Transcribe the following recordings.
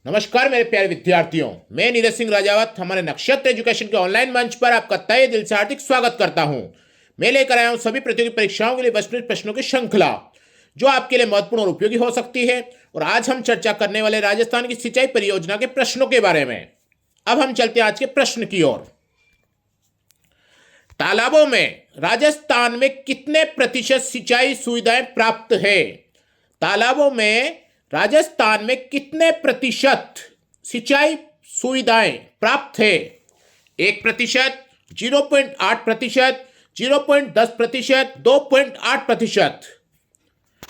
नमस्कार मेरे प्यारे विद्यार्थियों, मैं नीरज सिंह राजावत हमारे नक्षत्र एजुकेशन के ऑनलाइन मंच पर आपका तहे दिल से हार्दिक स्वागत करता हूं। मैं लेकर आया हूं सभी प्रतियोगी परीक्षाओं के लिए वस्तुनिष्ठ प्रश्नों की श्रृंखला जो आपके लिए महत्वपूर्ण और उपयोगी हो सकती है। और आज हम चर्चा करने वाले राजस्थान की सिंचाई परियोजना के प्रश्नों के बारे में। अब हम चलते हैं आज के प्रश्न की ओर। तालाबों में राजस्थान में कितने प्रतिशत सिंचाई सुविधाएं प्राप्त है? तालाबों में राजस्थान में कितने प्रतिशत सिंचाई सुविधाएं प्राप्त है? 1%, 0.8%, 0.10%, 2.8%।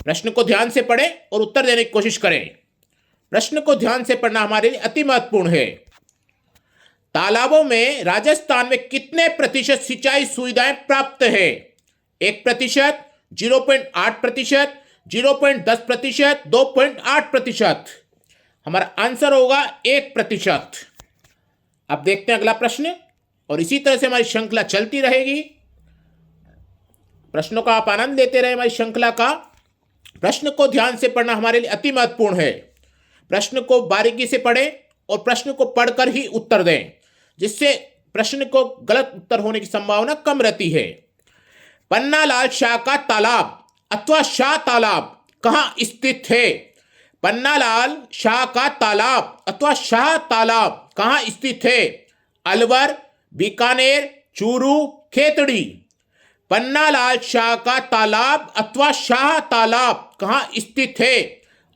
प्रश्न को ध्यान से पढ़ें और उत्तर देने की कोशिश करें। प्रश्न को ध्यान से पढ़ना हमारे लिए अति महत्वपूर्ण है। तालाबों में राजस्थान में कितने प्रतिशत सिंचाई सुविधाएं प्राप्त है? 1%, 0.8%, 0.10%, 2.8%। हमारा आंसर होगा 1%। अब देखते हैं अगला प्रश्न, और इसी तरह से हमारी श्रृंखला चलती रहेगी। प्रश्नों का आप आनंद लेते रहे हमारी श्रृंखला का। प्रश्न को ध्यान से पढ़ना हमारे लिए अति महत्वपूर्ण है। प्रश्न को बारीकी से पढ़ें और प्रश्न को पढ़कर ही उत्तर दें, जिससे प्रश्न को गलत उत्तर होने की संभावना कम रहती है। पन्नालाल शाह का तालाब अथवा शाह तालाब कहाँ स्थित है? पन्नालाल शाह का तालाब अथवा शाह तालाब कहाँ स्थित है? अलवर, बीकानेर, चूरू, खेतड़ी। पन्नालाल शाह का तालाब अथवा शाह तालाब कहाँ स्थित है?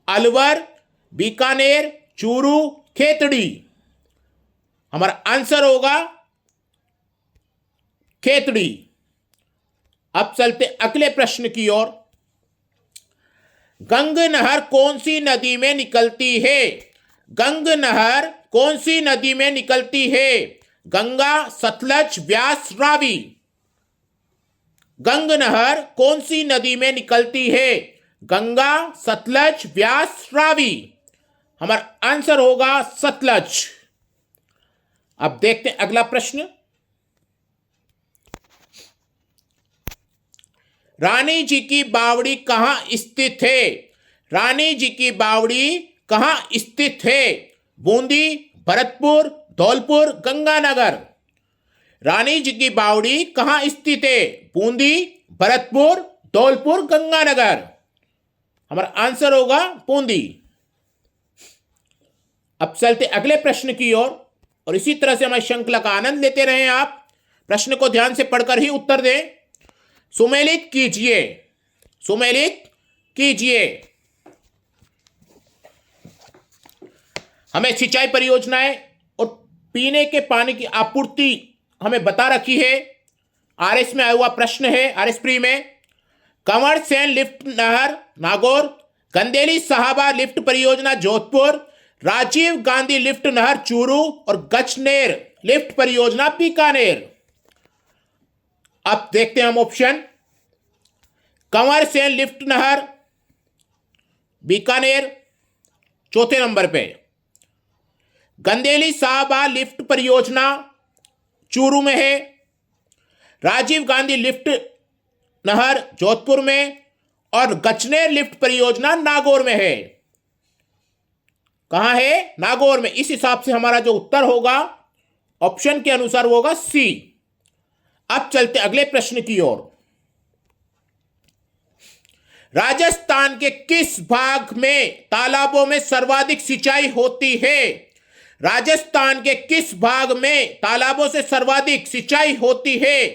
अलवर, बीकानेर, चूरू, खेतड़ी। हमारा आंसर होगा खेतड़ी। अब चलते अगले प्रश्न की ओर। गंग नहर कौन सी नदी में निकलती है? गंग नहर कौन सी नदी में निकलती है? गंगा, सतलज, व्यास, रावी। गंग नहर कौन सी नदी में निकलती है? गंगा, सतलज, व्यास, रावी। हमारा आंसर होगा सतलज। अब देखते हैं अगला प्रश्न। रानी जी की बावड़ी कहाँ स्थित है? रानी जी की बावड़ी कहाँ स्थित है? बूंदी, भरतपुर, धौलपुर, गंगानगर। रानी जी की बावड़ी कहाँ स्थित है? बूंदी, भरतपुर, धौलपुर, गंगानगर। हमारा आंसर होगा बूंदी। अब चलते अगले प्रश्न की ओर, और इसी तरह से हमारी श्रृंखला का आनंद लेते रहें आप। प्रश्न को ध्यान से पढ़कर ही उत्तर दें। सुमेलित कीजिए, सुमेलित कीजिए। हमें सिंचाई परियोजनाएं और पीने के पानी की आपूर्ति हमें बता रखी है। आरएस में आया हुआ प्रश्न है, आरएस प्री में। कंवर सेन लिफ्ट नहर नागौर, गंदेली साहबा लिफ्ट परियोजना जोधपुर, राजीव गांधी लिफ्ट नहर चूरू और गचनेर लिफ्ट परियोजना बीकानेर। अब देखते हैं हम ऑप्शन। कंवर सेन लिफ्ट नहर बीकानेर चौथे नंबर पे। गंदेली साहबा लिफ्ट परियोजना चूरू में है। राजीव गांधी लिफ्ट नहर जोधपुर में, और गचनेर लिफ्ट परियोजना नागौर में है। कहां है? नागौर में। इस हिसाब से हमारा जो उत्तर होगा ऑप्शन के अनुसार वो होगा सी। अब चलते अगले प्रश्न की ओर। राजस्थान के किस भाग में तालाबों में सर्वाधिक सिंचाई होती है? राजस्थान के किस भाग में तालाबों से सर्वाधिक सिंचाई होती है?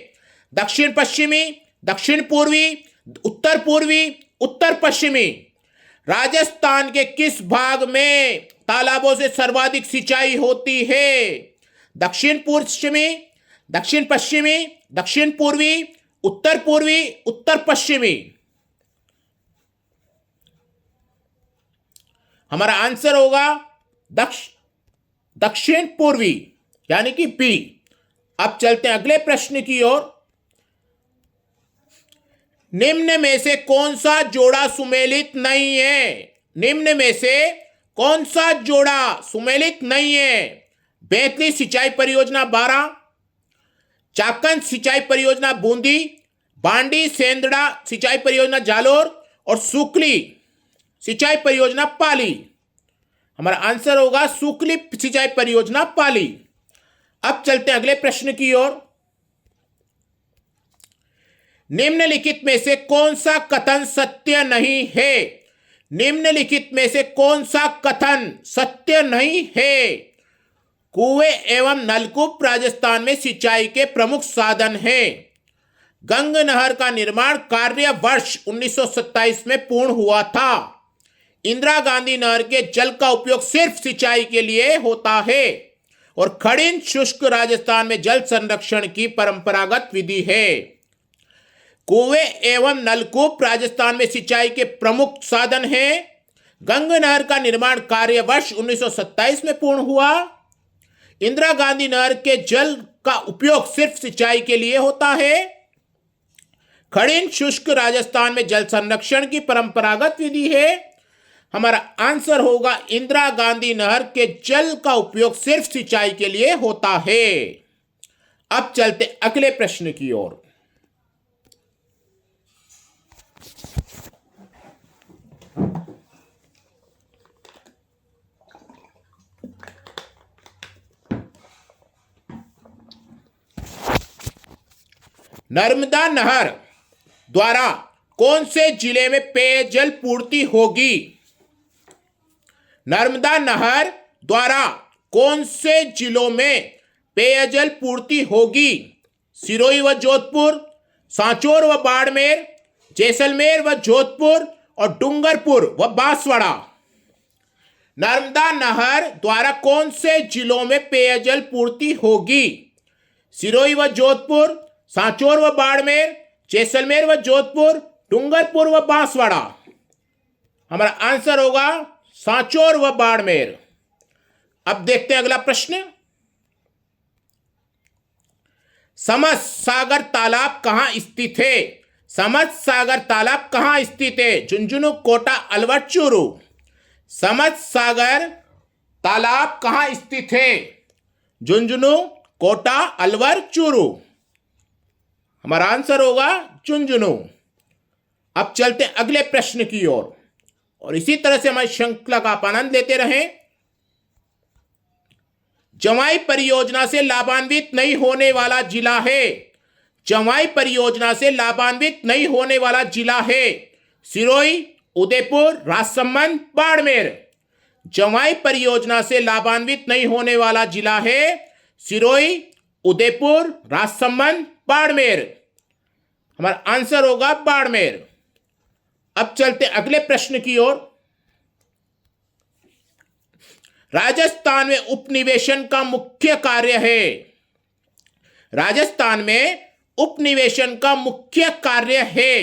दक्षिण पश्चिमी, दक्षिण पूर्वी, उत्तर पूर्वी, उत्तर पश्चिमी। राजस्थान के किस भाग में तालाबों से सर्वाधिक सिंचाई होती है? दक्षिण पश्चिमी, दक्षिण पश्चिमी, दक्षिण पूर्वी, उत्तर पूर्वी, उत्तर पश्चिमी। हमारा आंसर होगा दक्षिण पूर्वी, यानी कि बी। अब चलते हैं अगले प्रश्न की ओर। निम्न में से कौन सा जोड़ा सुमेलित नहीं है? निम्न में से कौन सा जोड़ा सुमेलित नहीं है? बेतली सिंचाई परियोजना 12, चाकंद सिंचाई परियोजना बूंदी, बांडी सेंदड़ा सिंचाई परियोजना जालोर और सुकली सिंचाई परियोजना पाली। हमारा आंसर होगा सुकली सिंचाई परियोजना पाली। अब चलते हैं अगले प्रश्न की ओर। निम्नलिखित में से कौन सा कथन सत्य नहीं है? निम्नलिखित में से कौन सा कथन सत्य नहीं है? कुएं एवं नलकूप राजस्थान में सिंचाई के प्रमुख साधन हैं। गंग नहर का निर्माण कार्य वर्ष 1927 में पूर्ण हुआ था। इंदिरा गांधी नहर के जल का उपयोग सिर्फ सिंचाई के लिए होता है और खड़िन शुष्क राजस्थान में जल संरक्षण की परंपरागत विधि है। कुएं एवं नलकूप राजस्थान में सिंचाई के प्रमुख साधन हैं। गंग नहर का निर्माण कार्य वर्ष 1927 में पूर्ण हुआ। इंदिरा गांधी नहर के जल का उपयोग सिर्फ सिंचाई के लिए होता है। खड़िन शुष्क राजस्थान में जल संरक्षण की परंपरागत विधि है। हमारा आंसर होगा इंदिरा गांधी नहर के जल का उपयोग सिर्फ सिंचाई के लिए होता है। अब चलते अगले प्रश्न की ओर। नर्मदा नहर द्वारा कौन से जिले में पेयजल पूर्ति होगी? नर्मदा नहर द्वारा कौन से जिलों में पेयजल पूर्ति होगी? सिरोही व जोधपुर, सांचौर व बाड़मेर, जैसलमेर व जोधपुर और डूंगरपुर व बांसवाड़ा। नर्मदा नहर द्वारा कौन से जिलों में पेयजल पूर्ति होगी? सिरोही व जोधपुर, सांचौर व बाड़मेर, जैसलमेर व जोधपुर, डूंगरपुर व बांसवाड़ा। हमारा आंसर होगा सांचौर व बाड़मेर। अब देखते हैं अगला प्रश्न। समस्त सागर तालाब कहां स्थित है? समस्त सागर तालाब कहां स्थित है? झुंझुनू, कोटा, अलवर, चूरू। समस्त सागर तालाब कहां स्थित है? झुंझुनू, कोटा, अलवर, चूरू। हमारा आंसर होगा झुंझुनू। अब चलते हैं अगले प्रश्न की ओर और इसी तरह से हमारी श्रृंखला का आप आनंद लेते रहें। जवाई परियोजना से लाभान्वित नहीं होने वाला जिला है। जवाई परियोजना से लाभान्वित नहीं होने वाला जिला है सिरोही, उदयपुर, राजसमंद, बाड़मेर। जवाई परियोजना से लाभान्वित नहीं होने वाला जिला है सिरोही, उदयपुर, राजसमंद, बाड़मेर। हमारा आंसर होगा बाड़मेर। अब चलते अगले प्रश्न की ओर। राजस्थान में उपनिवेशन का मुख्य कार्य है। राजस्थान में उपनिवेशन का मुख्य कार्य है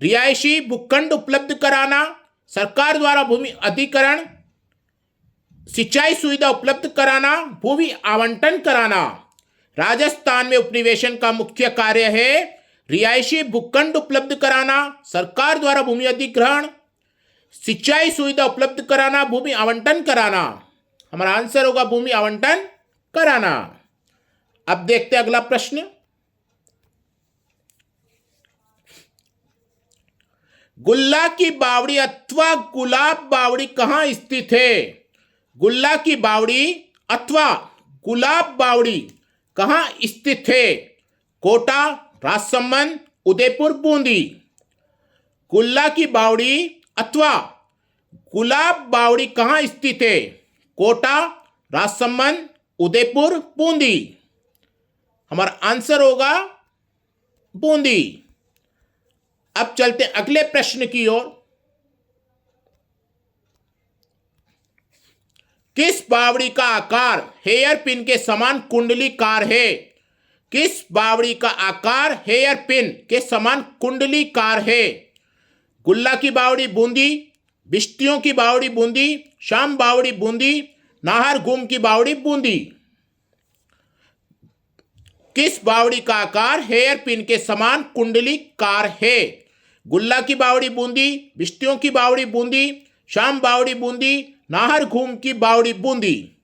रिहायशी भूखंड उपलब्ध कराना, सरकार द्वारा भूमि अधिग्रहण, सिंचाई सुविधा उपलब्ध कराना, भूमि आवंटन कराना। राजस्थान में उपनिवेशन का मुख्य कार्य है रिहायशी भूखंड उपलब्ध कराना, सरकार द्वारा भूमि अधिग्रहण, सिंचाई सुविधा उपलब्ध कराना, भूमि आवंटन कराना। हमारा आंसर होगा भूमि आवंटन कराना। अब देखते हैं अगला प्रश्न। गुल्ला की बावड़ी अथवा गुलाब बावड़ी कहां स्थित है? गुल्ला की बावड़ी अथवा गुलाब बावड़ी कहां स्थित है? कोटा, राजसमंद, उदयपुर, बूंदी। गुल्ला की बावड़ी अथवा गुलाब बावड़ी कहां स्थित है? कोटा, राजसमंद, उदयपुर, बूंदी। हमारा आंसर होगा बूंदी। अब चलते अगले प्रश्न की ओर। किस बावड़ी का आकार हेयर पिन के समान कुंडलीकार है? किस बावड़ी का आकार हेयर पिन के समान कुंडलीकार है? गुल्ला की बावड़ी बूंदी, बिस्तियों की बावड़ी बूंदी, शाम बावड़ी बूंदी, नाहर घूम की बावड़ी बूंदी। किस बावड़ी का आकार हेयर पिन के समान कुंडलीकार है? गुल्ला की बावड़ी बूंदी, बिस्तियों की बावड़ी बूंदी, शाम बावड़ी बूंदी, नाहर घूम की बावड़ी बूंदी।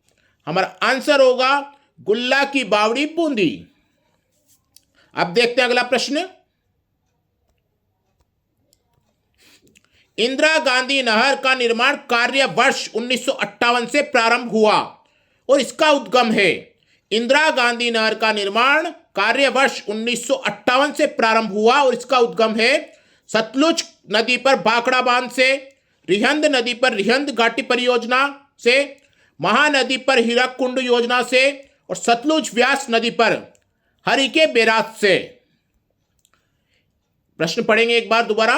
हमारा आंसर होगा गुल्ला की बावड़ी बूंदी। अब देखते हैं अगला प्रश्न। इंदिरा गांधी नहर का निर्माण कार्य वर्ष 1958 से प्रारंभ हुआ और इसका उद्गम है। इंदिरा गांधी नहर का निर्माण कार्य वर्ष 1958 से प्रारंभ हुआ और इसका उद्गम है सतलुज नदी पर भाखड़ा बांध से, रिहंद नदी पर रिहंद घाटी परियोजना से, महानदी पर हीराकुंड योजना से और सतलुज व्यास नदी पर हरिके बैराज से। प्रश्न पढ़ेंगे एक बार दोबारा।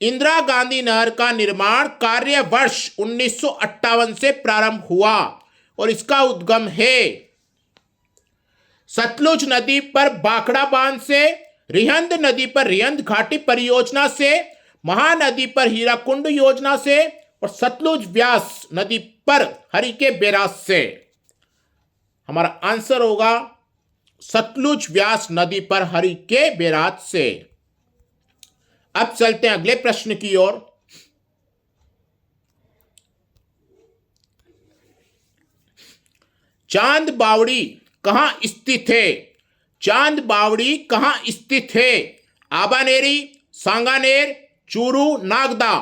इंदिरा गांधी नहर का निर्माण कार्य वर्ष 1958 से प्रारंभ हुआ और इसका उद्गम है सतलुज नदी पर भाखड़ा बांध से, रिहंद नदी पर रिहंद घाटी परियोजना से, महानदी पर हीराकुंड योजना से और सतलुज व्यास नदी पर हरिके बैराज से। हमारा आंसर होगा सतलुज व्यास नदी पर हरिके बैराज से। अब चलते हैं अगले प्रश्न की ओर। चांद बावड़ी कहां स्थित है? चांद बावड़ी कहां स्थित है? आबानेरी, सांगानेर, चूरू, नागदा।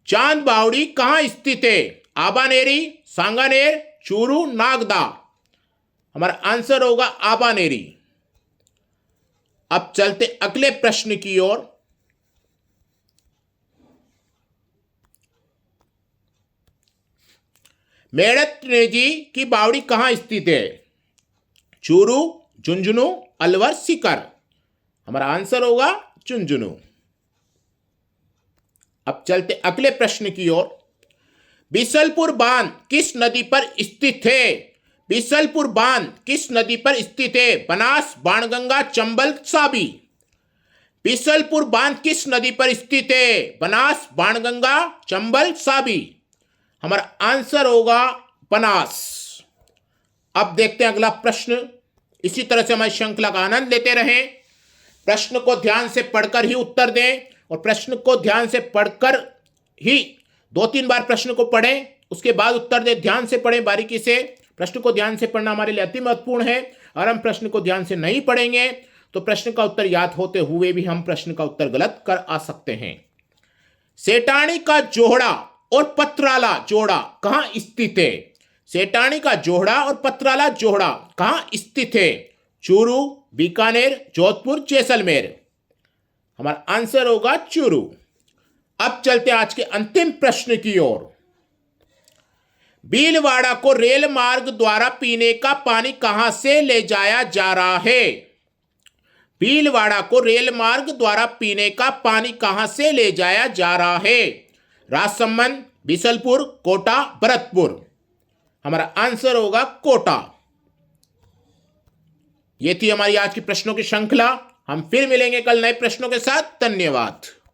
चांद बावड़ी कहां स्थित है? आबानेरी, सांगानेर, चूरू, नागदा। हमारा आंसर होगा आबानेरी। अब चलते अगले प्रश्न की ओर। मेड़त जी की बावड़ी कहां स्थित है? चूरू, झुंझुनू, अलवर, सीकर। हमारा आंसर होगा झुंझुनू। अब चलते अगले प्रश्न की ओर। बिसलपुर बांध किस नदी पर स्थित है? बिसलपुर बांध किस नदी पर स्थित है? बनास, बाणगंगा, चंबल, साबी। बिसलपुर बांध किस नदी पर स्थित है? बनास, बाणगंगा, चंबल, साबी। हमारा आंसर होगा बनास। अब देखते हैं अगला प्रश्न। इसी तरह से हमारी श्रृंखला का आनंद लेते रहें। प्रश्न को ध्यान से पढ़कर ही उत्तर दें और प्रश्न को ध्यान से पढ़कर ही 2-3 बार प्रश्न को पढ़ें, उसके बाद उत्तर दें। ध्यान से पढ़ें, बारीकी से। प्रश्न को ध्यान से पढ़ना हमारे लिए अति महत्वपूर्ण है। और हम प्रश्न को ध्यान से नहीं पढ़ेंगे तो प्रश्न का उत्तर याद होते हुए भी हम प्रश्न का उत्तर गलत कर आ सकते हैं। सेठानी का जोहड़ा और पत्राला जोड़ा कहां स्थित है? सेठानी का जोहड़ा और पत्राला जोहड़ा कहां स्थित है? चूरू, बीकानेर, जोधपुर, जैसलमेर। हमारा आंसर होगा चूरू। अब चलते आज के अंतिम प्रश्न की ओर। भीलवाड़ा को रेल मार्ग द्वारा पीने का पानी कहां से ले जाया जा रहा है? भीलवाड़ा को रेल मार्ग द्वारा पीने का पानी कहां से ले जाया जा रहा है? राजसमंद, बिसलपुर, कोटा, भरतपुर। हमारा आंसर होगा कोटा। ये थी हमारी आज की प्रश्नों की श्रृंखला। हम फिर मिलेंगे कल नए प्रश्नों के साथ। धन्यवाद।